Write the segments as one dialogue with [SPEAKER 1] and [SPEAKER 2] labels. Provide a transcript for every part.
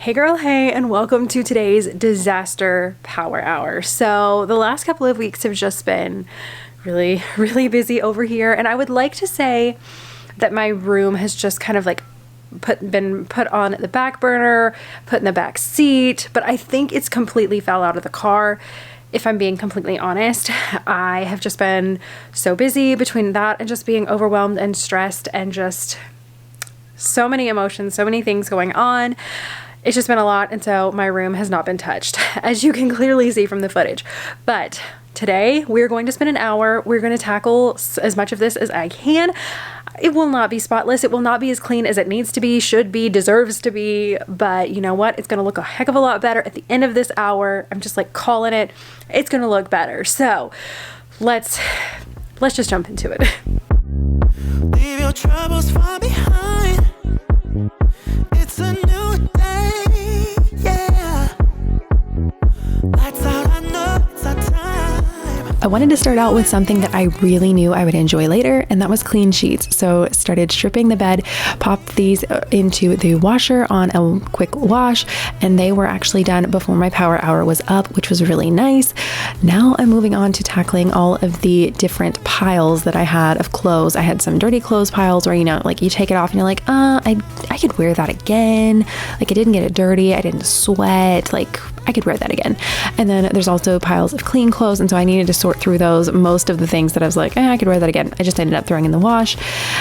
[SPEAKER 1] Hey girl, hey, and welcome to today's disaster power hour. So the last couple of weeks have just been really busy over here, and I would like to say that my room has just kind of like been put on the back burner, put in the back seat, but I think it's completely fell out of the car. If I'm being completely honest, I have just been so busy between that and just being overwhelmed and stressed and just so many emotions, so many things going on. It's just been a lot, and so my room has not been touched, as you can clearly see from the footage. But today, we're going to spend an hour. We're going to tackle as much of this as I can. It will not be spotless. It will not be as clean as it needs to be, should be, deserves to be. But you know what? It's going to look a heck of a lot better at the end of this hour. I'm just like calling it. It's going to look better. So let's just jump into it.
[SPEAKER 2] Leave your troubles far behind. It's a new day, yeah. Lights out, I know it's our time.
[SPEAKER 3] I wanted to start out with something that I really knew I would enjoy later, and that was clean sheets. So started stripping the bed, popped these into the washer on a quick wash, and they were actually done before my power hour was up, which was really nice. Now I'm moving on to tackling all of the different piles that I had of clothes. I had some dirty clothes piles where, you know, like you take it off and you're like, I could wear that again. Like I didn't get it dirty. I didn't sweat. Like I could wear that again. And then there's also piles of clean clothes. And so I needed to sort through those. Most of the things that I was like, I could wear that again, I just ended up throwing in the wash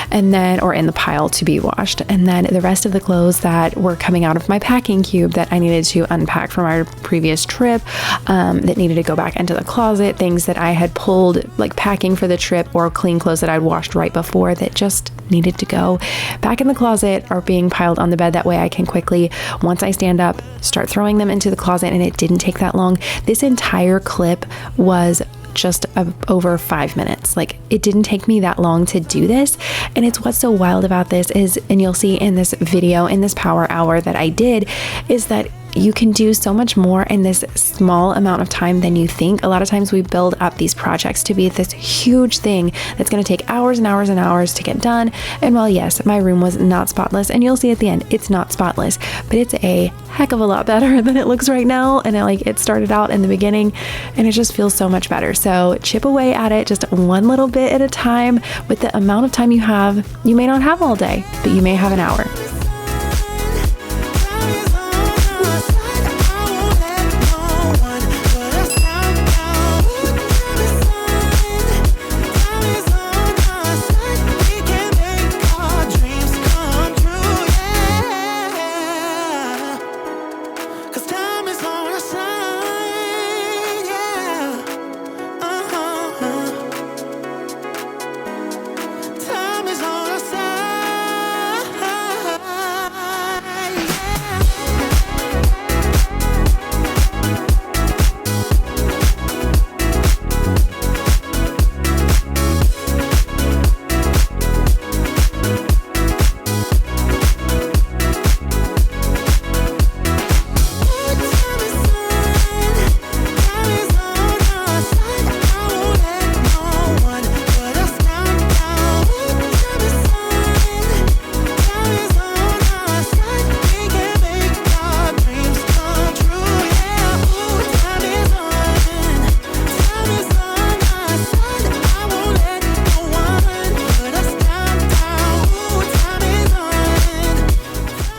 [SPEAKER 3] and then, or in the pile to be washed. And then the rest of the clothes that were coming out of my packing cube that I needed to unpack from our previous trip, that needed to go back into the closet, things that I had pulled, like packing for the trip, or clean clothes that I'd washed right before that just needed to go back in the closet, are being piled on the bed. That way I can quickly, once I stand up, start throwing them into the closet. And it didn't take that long. This entire clip was just over 5 minutes. Like it didn't take me that long to do this. And it's what's so wild about this is, and you'll see in this video, in this power hour that I did, is that you can do so much more in this small amount of time than you think. A lot of times we build up these projects to be this huge thing that's going to take hours and hours and hours to get done. And while yes, my room was not spotless, and you'll see at the end, it's not spotless, but it's a heck of a lot better than it looks right now. And it started out in the beginning, and it just feels so much better. So chip away at it just one little bit at a time. With the amount of time you have, you may not have all day, but you may have an hour.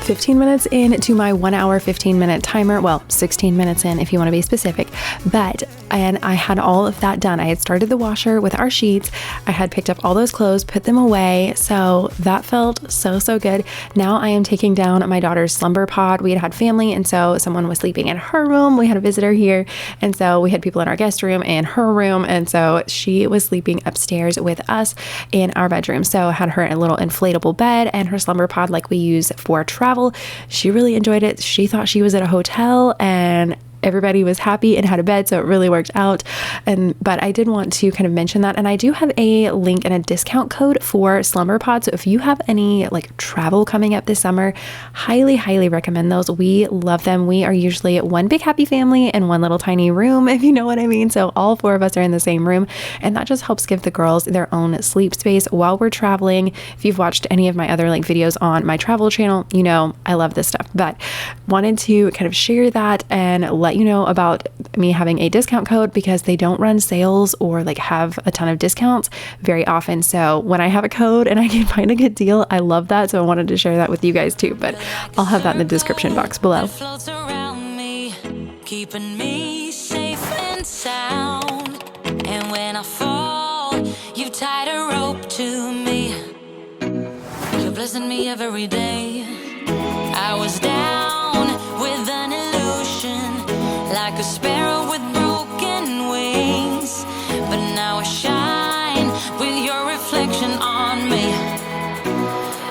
[SPEAKER 3] 15 minutes into my 1 hour, 15-minute timer. Well, 16 minutes in if you want to be specific. And I had all of that done. I had started the washer with our sheets. I had picked up all those clothes, put them away. So that felt so good. Now I am taking down my daughter's slumber pod. We had family, and so someone was sleeping in her room. We had a visitor here, and so we had people in our guest room and her room, and so she was sleeping upstairs with us in our bedroom. So I had her in a little inflatable bed and her slumber pod like we use for travel. She really enjoyed it. She thought she was at a hotel, and everybody was happy and had a bed, so it really worked out. But I did want to kind of mention that, and I do have a link and a discount code for Slumber Pod. So if you have any like travel coming up this summer, highly recommend those. We love them. We are usually one big happy family in one little tiny room, if you know what I mean. So all 4 of us are in the same room, and that just helps give the girls their own sleep space while we're traveling. If you've watched any of my other like videos on my travel channel, you know I love this stuff, but wanted to kind of share that and let you know about me having a discount code, because they don't run sales or like have a ton of discounts very often. So when I have a code and I can find a good deal, I love that. So I wanted to share that with you guys too, but I'll have that in the description box below.
[SPEAKER 2] Keeping me safe and sound. And when I fall, you tied a rope to me. You're blessing me every day. I was down with an illusion, like a sparrow with broken wings. But now I shine with your reflection on me.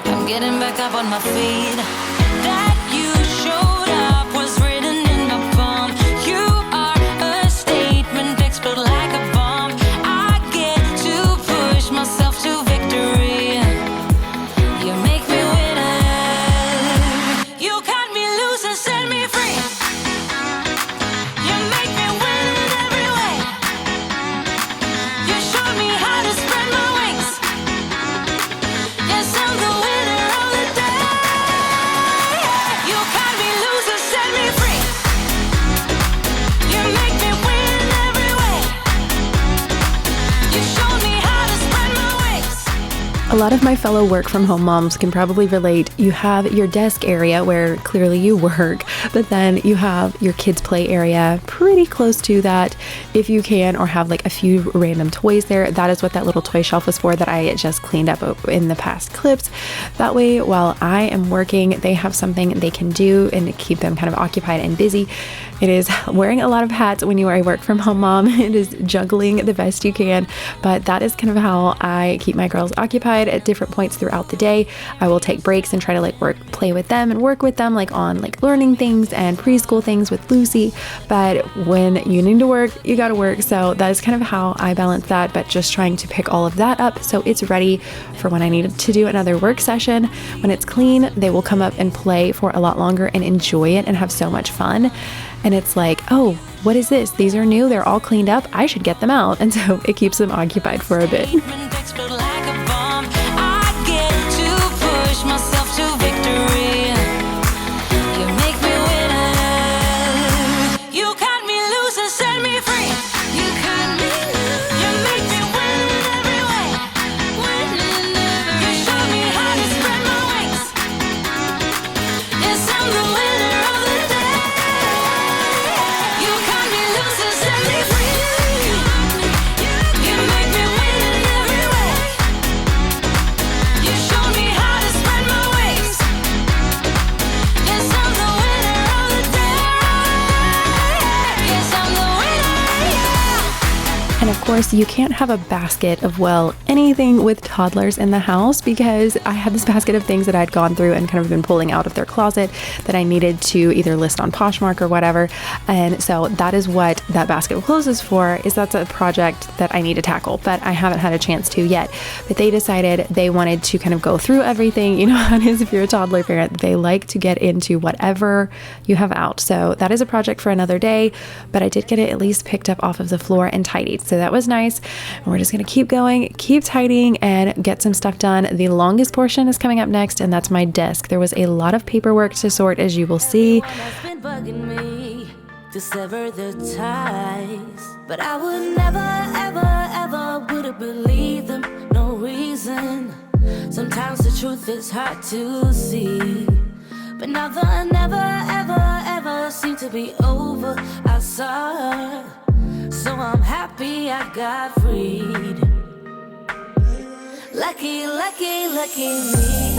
[SPEAKER 2] I'm getting back up on my feet. That you showed up was written in my palm. You are a statement, explode like a bomb. I get to push myself to victory. You make me winner. You cut me loose and set me free. You make me win in every way. You showed me how to spread my wings. Yes, I'm the winner of the day. You cut me loose and set me free. You make me win in every way. You showed me how to spread my wings.
[SPEAKER 3] A lot of my fellow work from home moms can probably relate. You have your desk area where clearly you work, but then you have your kids' play area pretty close to that if you can, or have like a few random toys there. That is what that little toy shelf is for that I just cleaned up in the past clips. That way, while I am working, they have something they can do and keep them kind of occupied and busy. It is wearing a lot of hats when you are a work from home mom. It is juggling the best you can, but that is kind of how I keep my girls occupied at different points throughout the day. I will take breaks and try to like play with them and work with them like on like learning things and preschool things with Lucy. But when you need to work, you got to work. So that is kind of how I balance that, but just trying to pick all of that up so it's ready for when I need to do another work session. When it's clean, they will come up and play for a lot longer and enjoy it and have so much fun. And it's like, oh, what is this? These are new. They're all cleaned up. I should get them out. And so it keeps them occupied for a bit.
[SPEAKER 2] Myself to victory. You make me winner. You cut me loose and set me free. You cut me loose. You make me win in every way. Win in every way. You show me how to spread my wings. Yes, I'm the winner of the day. You cut me loose and set me free. You make me win in every way. You show me how to spread my wings. Yes, I'm the winner of the day. Yes, I'm the winner, yeah.
[SPEAKER 3] And of course, you can't have a basket of, well, anything with toddlers in the house, because I had this basket of things that I'd gone through and kind of been pulling out of their closet that I needed to either list on Poshmark or whatever. And so that is what that basket of clothes is for, is that's a project that I need to tackle, but I haven't had a chance to yet. But they decided they wanted to kind of go through everything. You know how it is if you're a toddler parent, they like to get into whatever you have out. So that is a project for another day, but I did get it at least picked up off of the floor and tidied. So that was nice. And we're just going to keep going, keep tidying, and get some stuff done. The longest portion is coming up next, and that's my desk. There was a lot of paperwork to sort, as you will see.
[SPEAKER 2] Has been bugging me to sever the ties, but I would never, ever would have believed them. No reason. Sometimes the truth is hard to see, but now the never, ever seemed to be over. I saw her, so I'm happy I got freed. Lucky, lucky, lucky me.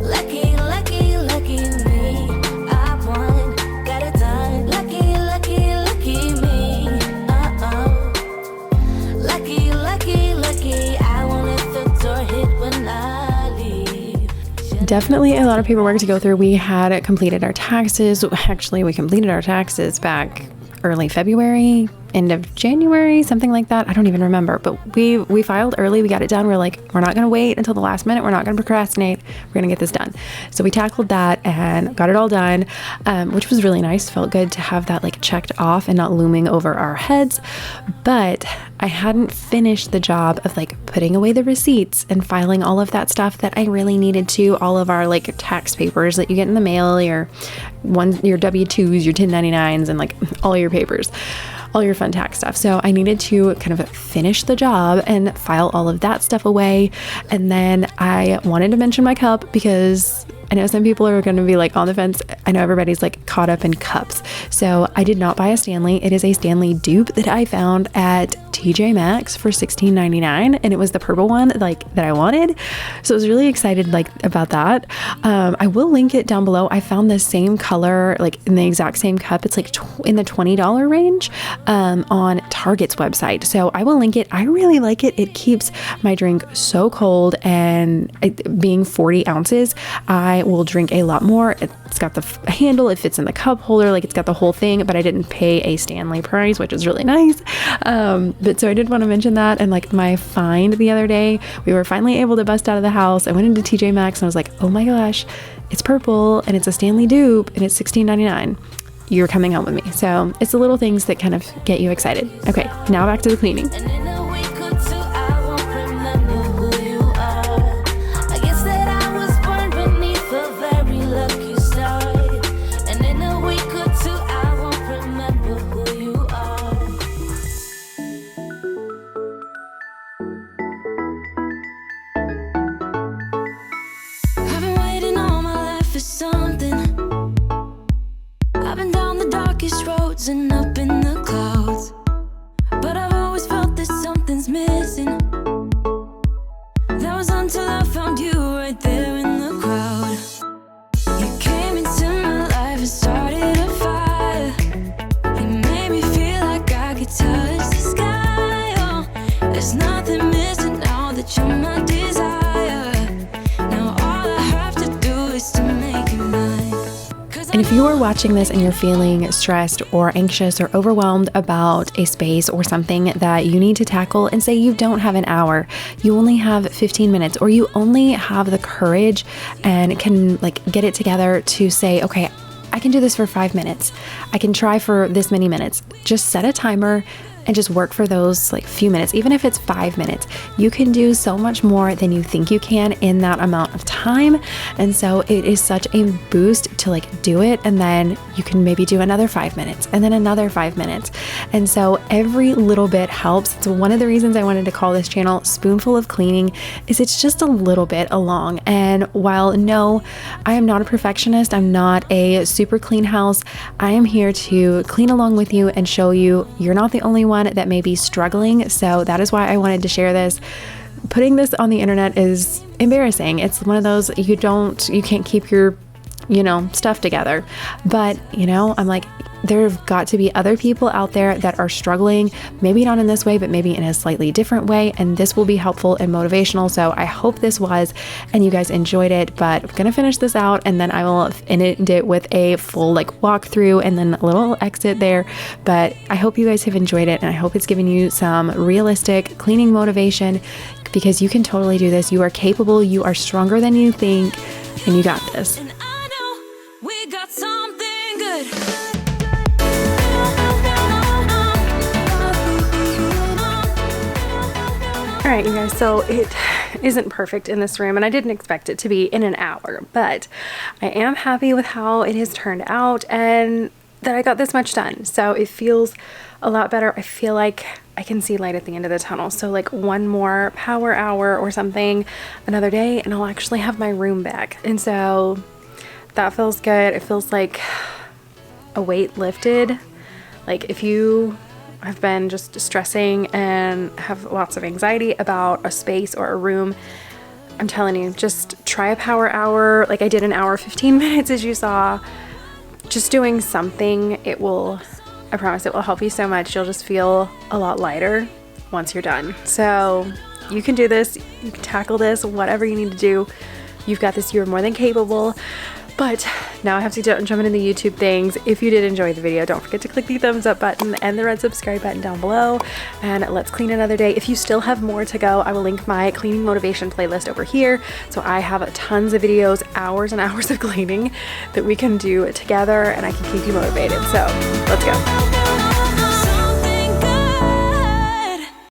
[SPEAKER 2] Lucky, lucky, lucky me. I won, got it done. Lucky, lucky, lucky me. Lucky, lucky, lucky. I won't let the door hit when I leave.
[SPEAKER 3] definitely a lot of paperwork to go through. We had completed our taxes. Actually, we completed our taxes back early February, end of January, something like that. I don't even remember, but we filed early. We got it done. We're like, we're not going to wait until the last minute. We're not going to procrastinate. We're going to get this done. So we tackled that and got it all done, which was really nice. Felt good to have that like checked off and not looming over our heads. But I hadn't finished the job of like putting away the receipts and filing all of that stuff that I really needed to, all of our like tax papers that you get in the mail, your W-2s, your 1099s, and like all your papers, all your fun tax stuff. So I needed to kind of finish the job and file all of that stuff away. And then I wanted to mention my cup because I know some people are going to be like on the fence. I know everybody's like caught up in cups. So I did not buy a Stanley. It is a Stanley dupe that I found at TJ Maxx for $16.99, and it was the purple one like that I wanted. So I was really excited like about that. I will link it down below. I found the same color like in the exact same cup. It's like in the $20 range on Target's website. So I will link it. I really like it. It keeps my drink so cold, and being 40 ounces, I will drink a lot more. It's got the handle, it fits in the cup holder, like it's got the whole thing, but I didn't pay a Stanley price, which is really nice. But so I did want to mention that. And like my find the other day, we were finally able to bust out of the house. I went into TJ Maxx and I was like, oh my gosh, it's purple and it's a Stanley dupe and it's $16.99. You're coming home with me. So it's the little things that kind of get you excited. Okay, now back to the cleaning.
[SPEAKER 2] Roads and up in the clouds, but I've always felt that something's missing. That was until I found you right there in the crowd. You came into my life and started a fire. You made me feel like I could touch the sky. Oh, there's nothing missing now that you're my desire. Now all I have to do is to make you mine.
[SPEAKER 3] And if you are watching this and you're feeling stressed or anxious or overwhelmed about a space or something that you need to tackle, and say you don't have an hour, you only have 15 minutes, or you only have the courage and can like get it together to say, okay, I can do this for 5 minutes. I can try for this many minutes. Just set a timer and just work for those like few minutes. Even if it's 5 minutes, you can do so much more than you think you can in that amount of time. And so it is such a boost to like do it. And then you can maybe do another 5 minutes and then another 5 minutes. And so every little bit helps. So one of the reasons I wanted to call this channel Spoonful of Cleaning is it's just a little bit along. And while no, I am not a perfectionist, I'm not a super clean house, I am here to clean along with you and show you you're not the only one that may be struggling. So that is why I wanted to share this. Putting this on the internet is embarrassing. It's one of those you can't keep your, stuff together. But, I'm like, there have got to be other people out there that are struggling, maybe not in this way, but maybe in a slightly different way. And this will be helpful and motivational. So I hope this was, and you guys enjoyed it, but I'm going to finish this out and then I will end it with a full like walkthrough and then a little exit there. But I hope you guys have enjoyed it. And I hope it's given you some realistic cleaning motivation, because you can totally do this. You are capable. You are stronger than you think, and you got this.
[SPEAKER 2] And I know we got something good.
[SPEAKER 1] All right, you guys, so it isn't perfect in this room, and I didn't expect it to be in an hour, but I am happy with how it has turned out and that I got this much done. So it feels a lot better. I feel like I can see light at the end of the tunnel. So like one more power hour or something another day, and I'll actually have my room back. And so that feels good. It feels like a weight lifted. Like if you have been just stressing and have lots of anxiety about a space or a room, I'm telling you, just try a power hour. Like I did an hour, 15 minutes as you saw. Just doing something, I promise it will help you so much. You'll just feel a lot lighter once you're done. So you can do this, you can tackle this, whatever you need to do. You've got this. You're more than capable. But now I have to jump into the YouTube things. If you did enjoy the video, don't forget to click the thumbs up button and the red subscribe button down below. And let's clean another day. If you still have more to go, I will link my cleaning motivation playlist over here. So I have tons of videos, hours and hours of cleaning that we can do together, and I can keep you motivated. So let's go.